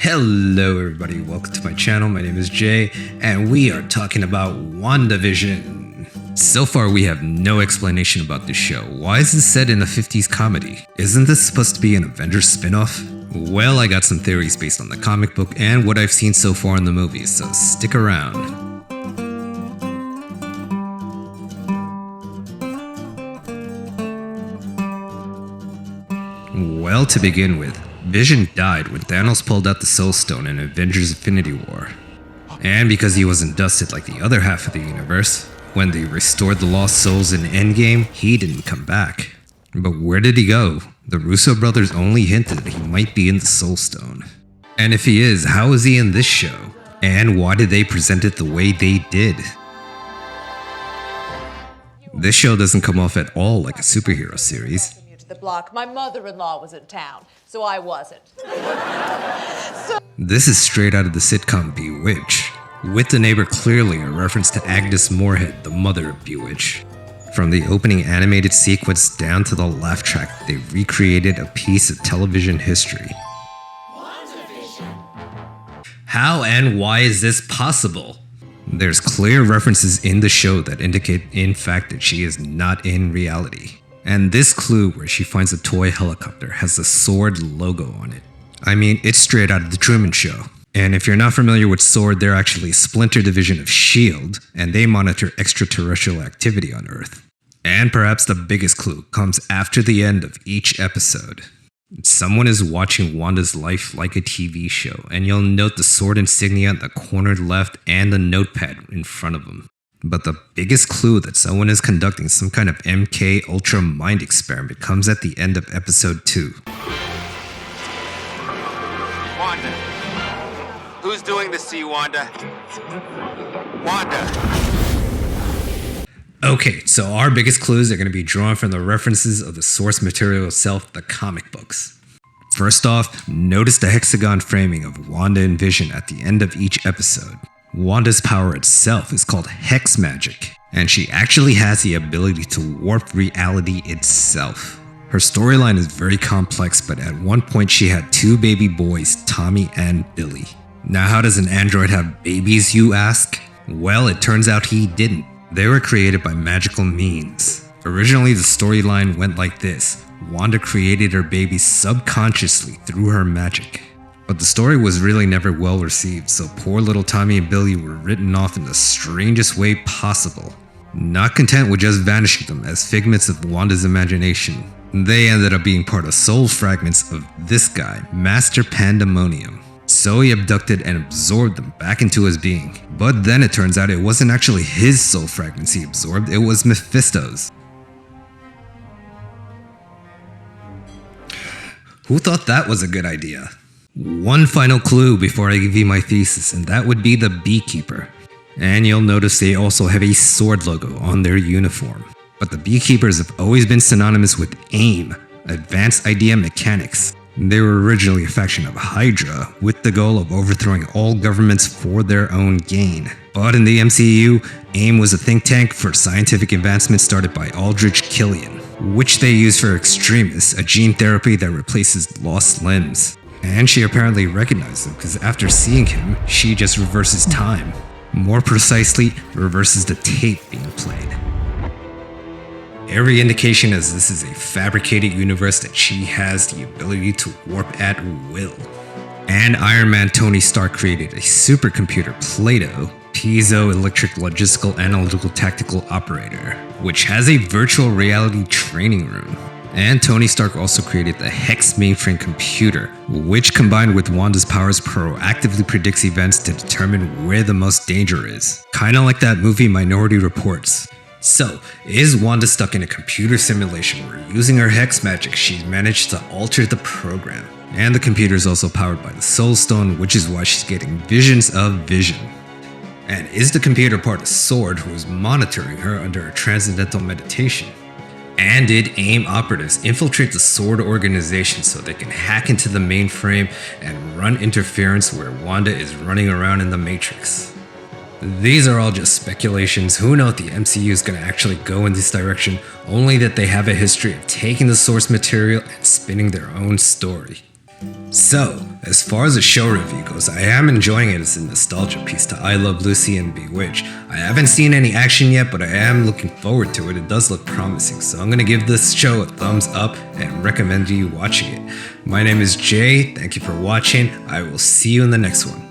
Hello everybody, welcome to my channel. My name is Jay, and we are talking about WandaVision. So far we have no explanation about this show. Why is this set in a 50s comedy? Isn't this supposed to be an Avengers spin-off? Well, I got some theories based on the comic book and what I've seen so far in the movies, so stick around. Well, to begin with, Vision died when Thanos pulled out the Soul Stone in Avengers Infinity War. And because he wasn't dusted like the other half of the universe, when they restored the lost souls in Endgame, he didn't come back. But where did he go? The Russo brothers only hinted that he might be in the Soul Stone. And if he is, how is he in this show? And why did they present it the way they did? This show doesn't come off at all like a superhero series. The block. My mother-in-law was in town, so I wasn't. This is straight out of the sitcom Bewitched, with the neighbor clearly a reference to Agnes Moorehead, the mother of Bewitched. From the opening animated sequence down to the laugh track, they recreated a piece of television history. How and why is this possible? There's clear references in the show that indicate in fact that she is not in reality. And this clue where she finds a toy helicopter has the SWORD logo on it. I mean, it's straight out of the Truman Show. And if you're not familiar with SWORD, they're actually a splinter division of S.H.I.E.L.D. and they monitor extraterrestrial activity on Earth. And perhaps the biggest clue comes after the end of each episode. Someone is watching Wanda's life like a TV show, and you'll note the SWORD insignia in the cornered left and the notepad in front of them. But the biggest clue that someone is conducting some kind of MK Ultra mind experiment comes at the end of episode 2. Wanda. Who's doing the C, Wanda? Wanda. Okay, so our biggest clues are going to be drawn from the references of the source material itself, the comic books. First off, notice the hexagon framing of Wanda and Vision at the end of each episode. Wanda's power itself is called hex magic, and she actually has the ability to warp reality itself. Her storyline is very complex, but at one point she had 2 baby boys, Tommy and Billy. Now how does an android have babies, you ask? Well, it turns out he didn't. They were created by magical means. Originally the storyline went like this. Wanda created her babies subconsciously through her magic. But the story was really never well received, so poor little Tommy and Billy were written off in the strangest way possible. Not content with just vanishing them as figments of Wanda's imagination, they ended up being part of soul fragments of this guy, Master Pandemonium. So he abducted and absorbed them back into his being. But then it turns out it wasn't actually his soul fragments he absorbed, it was Mephisto's. Who thought that was a good idea? One final clue before I give you my thesis, and that would be the Beekeeper. And you'll notice they also have a SWORD logo on their uniform. But the Beekeepers have always been synonymous with AIM, Advanced Idea Mechanics. They were originally a faction of Hydra, with the goal of overthrowing all governments for their own gain. But in the MCU, AIM was a think tank for scientific advancement started by Aldrich Killian, which they use for Extremis, a gene therapy that replaces lost limbs. And she apparently recognized him because after seeing him, she just reverses time. More precisely, reverses the tape being played. Every indication is this is a fabricated universe that she has the ability to warp at will. And Iron Man Tony Stark created a supercomputer, Plato, Piezoelectric Logistical Analytical Tactical Operator, which has a virtual reality training room. And Tony Stark also created the Hex mainframe computer, which combined with Wanda's powers proactively predicts events to determine where the most danger is. Kinda like that movie Minority Reports. So, is Wanda stuck in a computer simulation where using her hex magic she's managed to alter the program? And the computer is also powered by the Soul Stone, which is why she's getting visions of Vision. And is the computer part of SWORD who is monitoring her under a transcendental meditation? And did AIM operatives infiltrate the SWORD organization so they can hack into the mainframe and run interference where Wanda is running around in the Matrix? These are all just speculations. Who knows if the MCU is going to actually go in this direction, only that they have a history of taking the source material and spinning their own story. So, as far as the show review goes, I am enjoying it as a nostalgia piece to I Love Lucy and Bewitched. I haven't seen any action yet, but I am looking forward to it. It does look promising, so I'm going to give this show a thumbs up and recommend you watching it. My name is Jay, thank you for watching. I will see you in the next one.